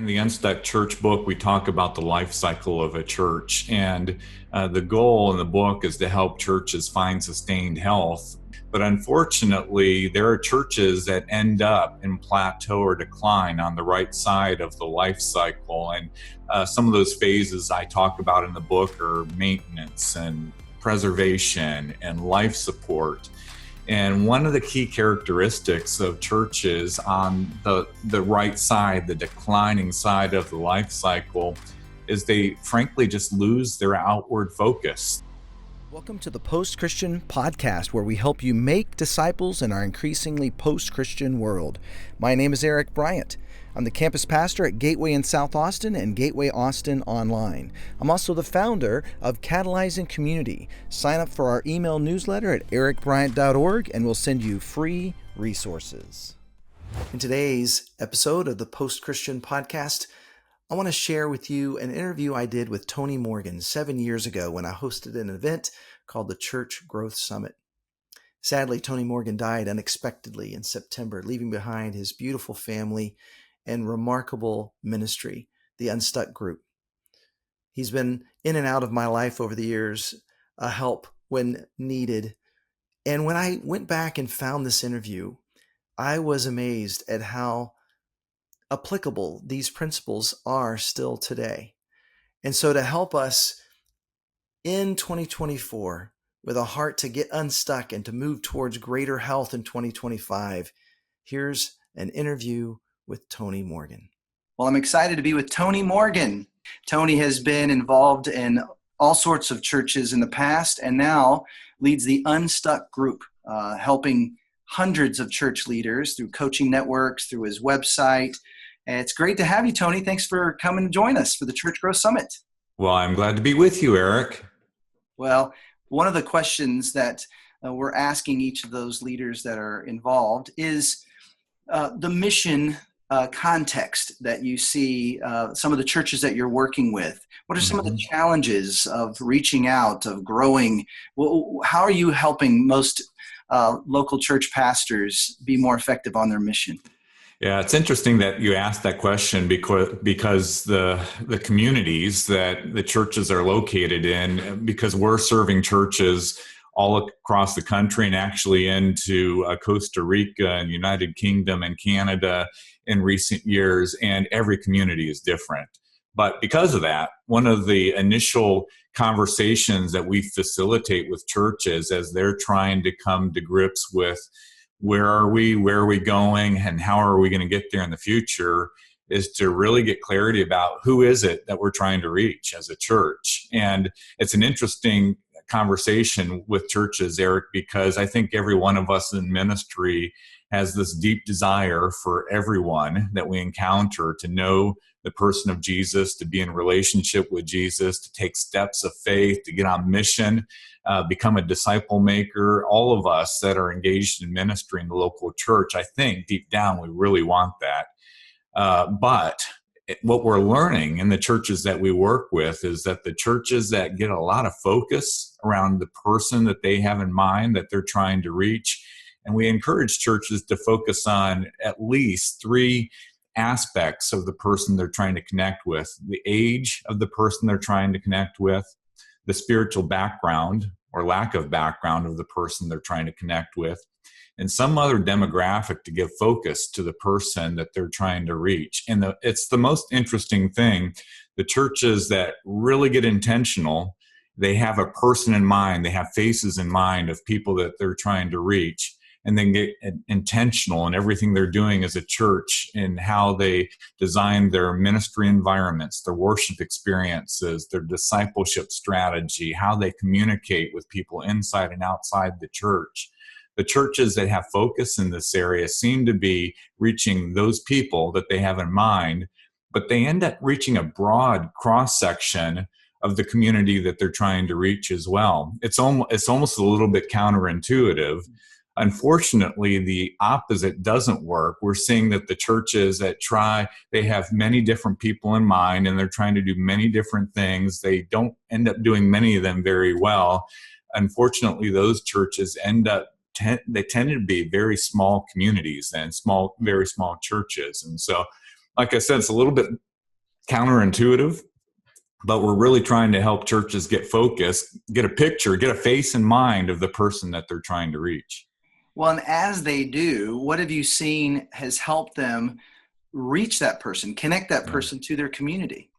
In the Unstuck Church book, we talk about the life cycle of a church, and the goal in the book is to help churches find sustained health. But unfortunately, there are churches that end up in plateau or decline on the right side of the life cycle. And some of those phases I talk about in the book are maintenance and preservation and life support. And one of the key characteristics of churches on the right side, the declining side of the life cycle, is they frankly just lose their outward focus. Welcome to the Post-Christian Podcast, where we help you make disciples in our increasingly post-Christian world. My name is Eric Bryant. I'm the campus pastor at Gateway in South Austin and Gateway Austin Online. I'm also the founder of Catalyzing Community. Sign up for our email newsletter at ericbryant.org and we'll send you free resources. In today's episode of the Post-Christian Podcast, I want to share with you an interview I did with Tony Morgan 7 years ago when I hosted an event called the Church Growth Summit. Sadly, Tony Morgan died unexpectedly in September, leaving behind his beautiful family and remarkable ministry, the Unstuck Group. He's been in and out of my life over the years, a help when needed. And when I went back and found this interview, I was amazed at how applicable these principles are still today. And so to help us in 2024 with a heart to get unstuck and to move towards greater health in 2025, here's an interview with Tony Morgan. Well, I'm excited to be with Tony Morgan. Tony has been involved in all sorts of churches in the past and now leads the Unstuck Group, helping hundreds of church leaders through coaching networks, through his website. And it's great to have you, Tony. Thanks for coming to join us for the Church Growth Summit. Well, I'm glad to be with you, Eric. Well, one of the questions that we're asking each of those leaders that are involved is the mission context that you see some of the churches that you're working with. What are some of the challenges of reaching out, of growing? How are you helping most local church pastors be more effective on their mission? Yeah, it's interesting that you asked that question because the communities that the churches are located in, because we're serving churches all across the country and actually into Costa Rica and United Kingdom and Canada in recent years, and every community is different. But because of that, one of the initial conversations that we facilitate with churches as they're trying to come to grips with where are we going, and how are we going to get there in the future, is to really get clarity about who is it that we're trying to reach as a church. And it's an interesting conversation with churches, Eric, because I think every one of us in ministry has this deep desire for everyone that we encounter to know the person of Jesus, to be in relationship with Jesus, to take steps of faith, to get on mission, become a disciple maker. All of us that are engaged in ministry in the local church, I think deep down we really want that. But what we're learning in the churches that we work with is that the churches that get a lot of focus around the person that they have in mind that they're trying to reach, and we encourage churches to focus on at least three aspects of the person they're trying to connect with: the age of the person they're trying to connect with, the spiritual background or lack of background of the person they're trying to connect with, and some other demographic to give focus to the person that they're trying to reach. And it's the most interesting thing. The churches that really get intentional, they have a person in mind, they have faces in mind of people that they're trying to reach, and then get intentional in everything they're doing as a church in how they design their ministry environments, their worship experiences, their discipleship strategy, how they communicate with people inside and outside the church. The churches that have focus in this area seem to be reaching those people that they have in mind, but they end up reaching a broad cross-section of the community that they're trying to reach as well. It's almost a little bit counterintuitive. Unfortunately, the opposite doesn't work. We're seeing that the churches that they have many different people in mind and they're trying to do many different things. They don't end up doing many of them very well. Unfortunately, those churches they tend to be very small communities and very small churches. And so, like I said, it's a little bit counterintuitive, but we're really trying to help churches get focused, get a picture, get a face in mind of the person that they're trying to reach. Well, and as they do, what have you seen has helped them reach that person, connect that person to their community?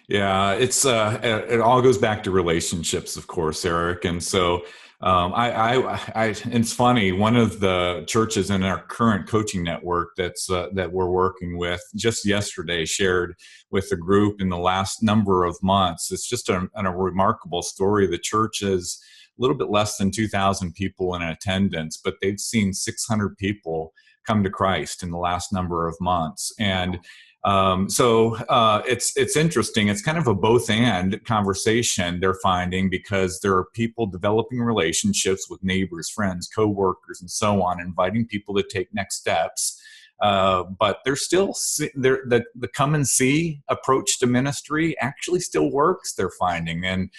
Yeah, it all goes back to relationships, of course, Eric. And so it's funny. One of the churches in our current coaching network that we're working with just yesterday shared with the group in the last number of months. It's just a remarkable story. The church is a little bit less than 2,000 people in attendance, but they've seen 600 people come to Christ in the last number of months. And it's interesting. It's kind of a both and conversation they're finding, because there are people developing relationships with neighbors, friends, coworkers, and so on, inviting people to take next steps. But they're still the come and see approach to ministry actually still works, they're finding. And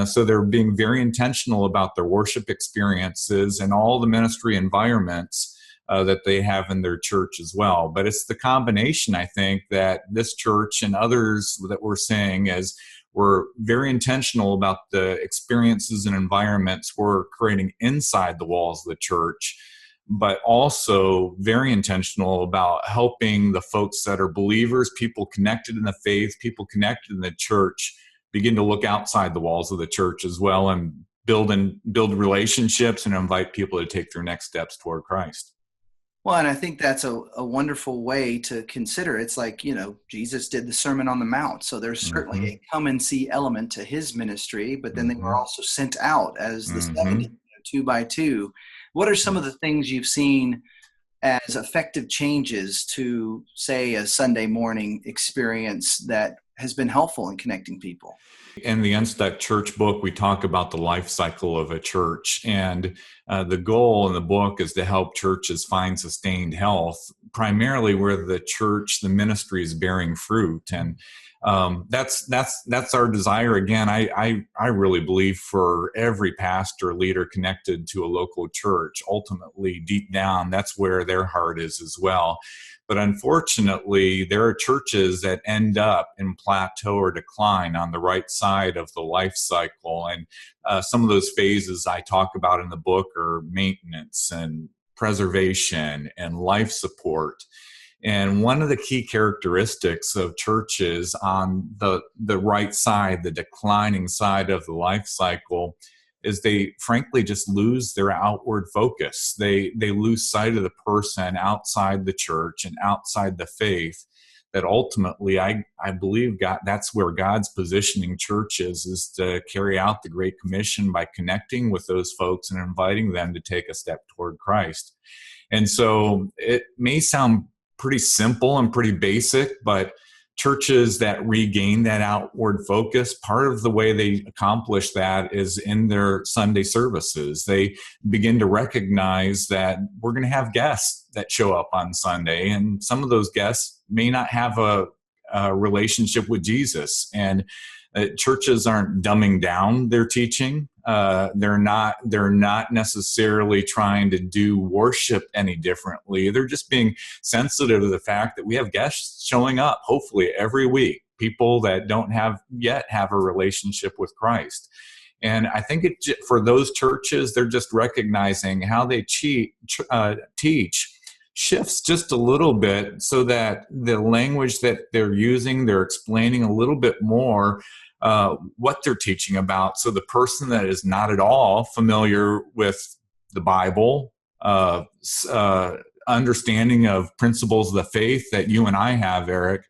so they're being very intentional about their worship experiences and all the ministry environments that they have in their church as well. But it's the combination, I think, that this church and others that we're seeing as we're very intentional about the experiences and environments we're creating inside the walls of the church, but also very intentional about helping the folks that are believers, people connected in the faith, people connected in the church, begin to look outside the walls of the church as well and build relationships and invite people to take their next steps toward Christ. Well, and I think that's a wonderful way to consider. It's like, Jesus did the Sermon on the Mount. So there's certainly a come and see element to his ministry, but then they were also sent out as the 70, 2 by 2. What are some of the things you've seen as effective changes to, say, a Sunday morning experience that has been helpful in connecting people? In the Unstuck Church book, we talk about the life cycle of a church. And the goal in the book is to help churches find sustained health, primarily where the church, the ministry is bearing fruit. And that's our desire. Again, I really believe for every pastor, leader connected to a local church, ultimately deep down, that's where their heart is as well. But unfortunately, there are churches that end up in plateau or decline on the right side of the life cycle. And some of those phases I talk about in the book are maintenance and preservation and life support. And one of the key characteristics of churches on the right side, the declining side of the life cycle, is they frankly just lose their outward focus. They lose sight of the person outside the church and outside the faith, that ultimately I believe that's where God's positioning churches is to carry out the Great Commission by connecting with those folks and inviting them to take a step toward Christ. And so it may sound pretty simple and pretty basic, but churches that regain that outward focus, part of the way they accomplish that is in their Sunday services. They begin to recognize that we're going to have guests that show up on Sunday, and some of those guests may not have a relationship with Jesus. And churches aren't dumbing down their teaching. They're not necessarily trying to do worship any differently. They're just being sensitive to the fact that we have guests showing up, hopefully every week, people that don't yet have a relationship with Christ. And I think for those churches, they're just recognizing how they teach shifts just a little bit, so that the language that they're using, they're explaining a little bit more what they're teaching about. So the person that is not at all familiar with the Bible, understanding of principles of the faith that you and I have, Eric,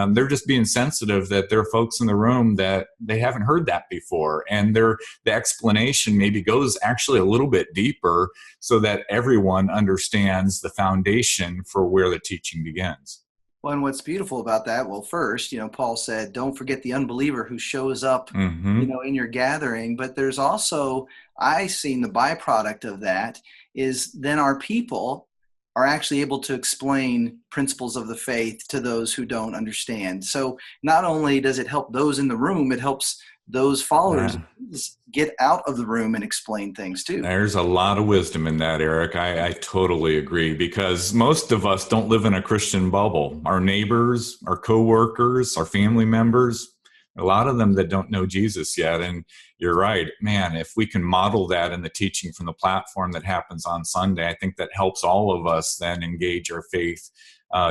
they're just being sensitive that there are folks in the room that they haven't heard that before. And the explanation maybe goes actually a little bit deeper, so that everyone understands the foundation for where the teaching begins. Well, and what's beautiful about that, well, first, Paul said, don't forget the unbeliever who shows up, in your gathering. But there's also, I seen the byproduct of that is then our people are actually able to explain principles of the faith to those who don't understand. So not only does it help those in the room, it helps those followers Yeah. get out of the room and explain things too. There's a lot of wisdom in that, Eric. I totally agree, because most of us don't live in a Christian bubble. Our neighbors, our coworkers, our family members, a lot of them that don't know Jesus yet. And you're right, man, if we can model that in the teaching from the platform that happens on Sunday, I think that helps all of us then engage our faith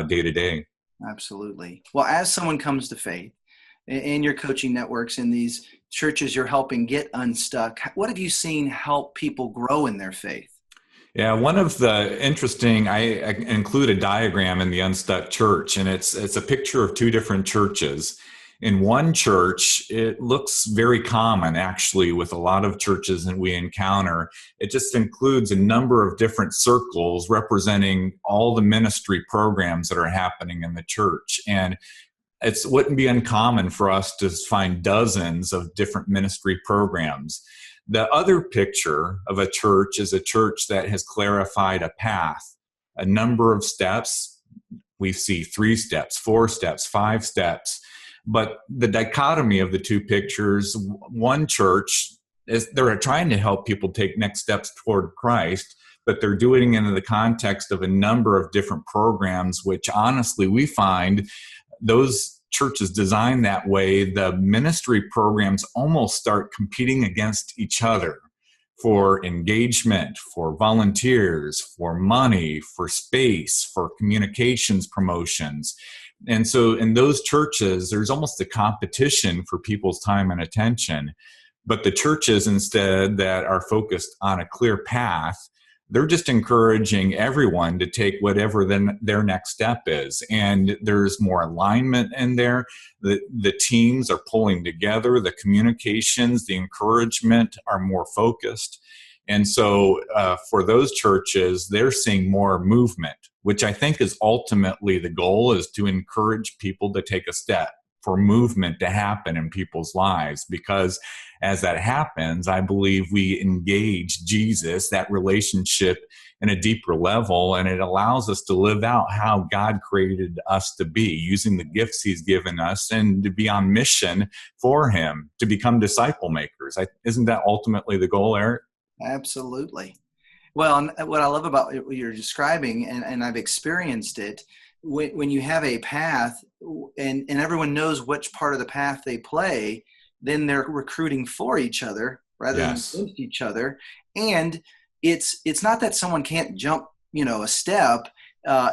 day to day. Absolutely. Well, as someone comes to faith in your coaching networks, in these churches you're helping get unstuck, what have you seen help people grow in their faith? Yeah, one of the interesting, I include a diagram in the Unstuck Church, and it's a picture of two different churches. In one church, it looks very common, actually, with a lot of churches that we encounter. It just includes a number of different circles representing all the ministry programs that are happening in the church. And it wouldn't be uncommon for us to find dozens of different ministry programs. The other picture of a church is a church that has clarified a path, a number of steps. We see 3 steps, 4 steps, 5 steps. But the dichotomy of the two pictures, one church is they're trying to help people take next steps toward Christ, but they're doing it in the context of a number of different programs, which honestly we find those churches designed that way, the ministry programs almost start competing against each other for engagement, for volunteers, for money, for space, for communications promotions. And so in those churches, there's almost a competition for people's time and attention. But the churches instead that are focused on a clear path, they're just encouraging everyone to take whatever their next step is. And there's more alignment in there. The teams are pulling together. The communications, the encouragement are more focused. And so for those churches, they're seeing more movement, which I think is ultimately the goal, is to encourage people to take a step, for movement to happen in people's lives. Because as that happens, I believe we engage Jesus, that relationship, in a deeper level, and it allows us to live out how God created us to be, using the gifts he's given us, and to be on mission for him, to become disciple makers. Isn't that ultimately the goal, Eric? Absolutely. Well, and what I love about what you're describing, and I've experienced it, when you have a path and everyone knows which part of the path they play, then they're recruiting for each other rather than against each other. And it's not that someone can't jump, a step.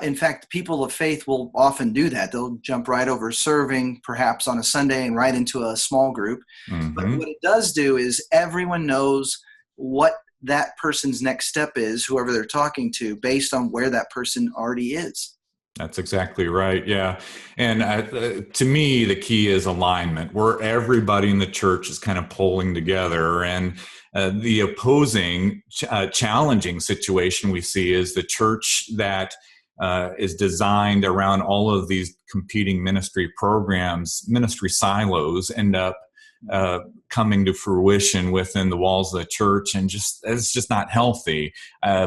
In fact, people of faith will often do that. They'll jump right over serving, perhaps on a Sunday, and right into a small group. Mm-hmm. But what it does do is everyone knows what that person's next step is, whoever they're talking to, based on where that person already is. That's exactly right. Yeah. And to me, the key is alignment, where everybody in the church is kind of pulling together. And the opposing, challenging situation we see is the church that is designed around all of these competing ministry programs. Ministry silos end up coming to fruition within the walls of the church, and it's just not healthy.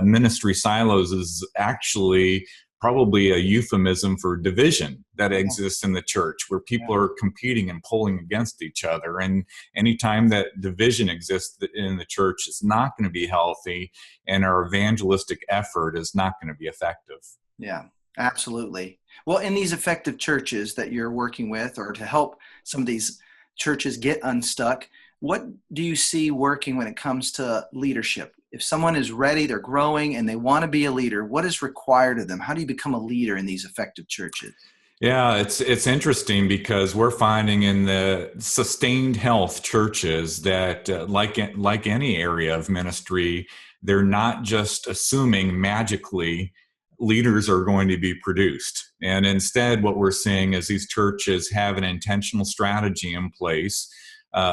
Ministry silos is actually probably a euphemism for division that exists in the church, where people are competing and pulling against each other. And anytime that division exists in the church, it's not going to be healthy, and our evangelistic effort is not going to be effective. Yeah, absolutely. Well, in these effective churches that you're working with, or to help some of these churches get unstuck, what do you see working when it comes to leadership? If someone is ready, they're growing, and they want to be a leader, what is required of them? How do you become a leader in these effective churches? Yeah, it's interesting, because we're finding in the sustained health churches that like any area of ministry, they're not just assuming magically leaders are going to be produced. And instead, what we're seeing is these churches have an intentional strategy in place.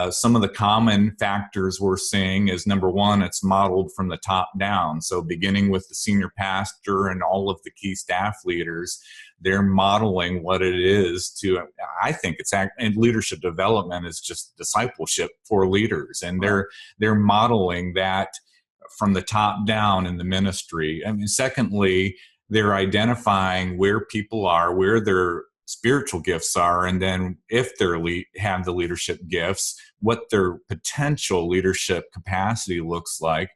Some of the common factors we're seeing is, number one, it's modeled from the top down. So beginning with the senior pastor and all of the key staff leaders, they're modeling what it is to, I think it's, and leadership development is just discipleship for leaders. And they're modeling that from the top down in the ministry. I mean, secondly, they're identifying where people are, where their spiritual gifts are, and then if they have the leadership gifts, what their potential leadership capacity looks like.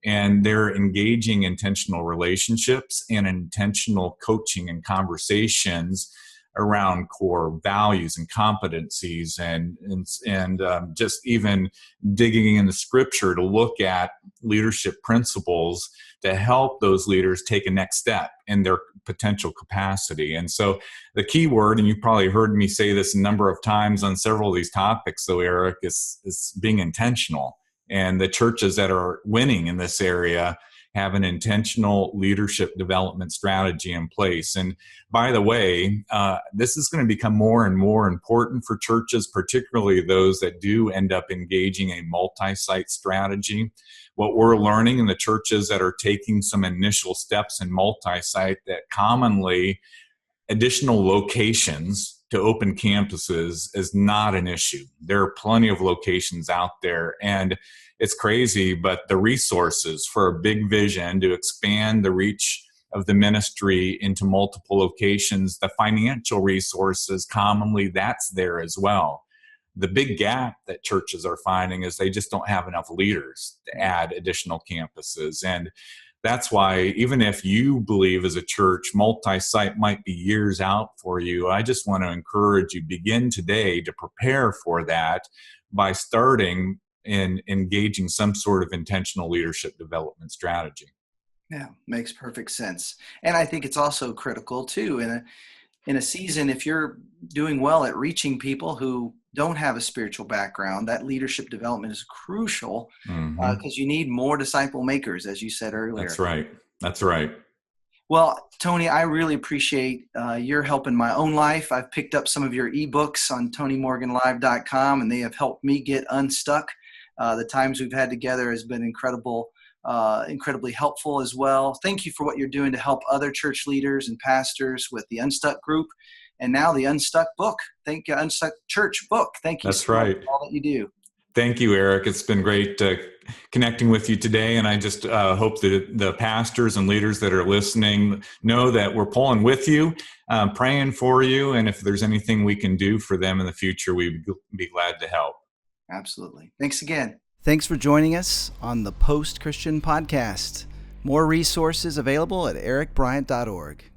And they're engaging intentional relationships and intentional coaching and conversations around core values and competencies, and just even digging in the scripture to look at leadership principles to help those leaders take a next step in their potential capacity. And so the key word, and you've probably heard me say this a number of times on several of these topics, though, Eric, is being intentional. And the churches that are winning in this area have an intentional leadership development strategy in place. And by the way, this is going to become more and more important for churches, particularly those that do end up engaging a multi-site strategy. What we're learning in the churches that are taking some initial steps in multi-site, that commonly additional locations to open campuses is not an issue. There are plenty of locations out there, and it's crazy, but the resources for a big vision to expand the reach of the ministry into multiple locations, the financial resources, commonly that's there as well. The big gap that churches are finding is they just don't have enough leaders to add additional campuses. And that's why, even if you believe as a church multi-site might be years out for you, I just want to encourage you, begin today to prepare for that by starting in engaging some sort of intentional leadership development strategy. Yeah, makes perfect sense. And I think it's also critical too in a season, if you're doing well at reaching people who don't have a spiritual background, that leadership development is crucial because you need more disciple makers, as you said earlier. That's right. That's right. Well, Tony, I really appreciate your help in my own life. I've picked up some of your ebooks on TonyMorganLive.com, and they have helped me get unstuck. The times we've had together has been incredibly helpful as well. Thank you for what you're doing to help other church leaders and pastors with the Unstuck group, and now the Unstuck book. Thank you, Unstuck Church book. Thank you so much for all that you do. Thank you, Eric. It's been great connecting with you today, and I just hope that the pastors and leaders that are listening know that we're pulling with you, praying for you, and if there's anything we can do for them in the future, we'd be glad to help. Absolutely. Thanks again. Thanks for joining us on the Post Christian Podcast. More resources available at ericbryant.org.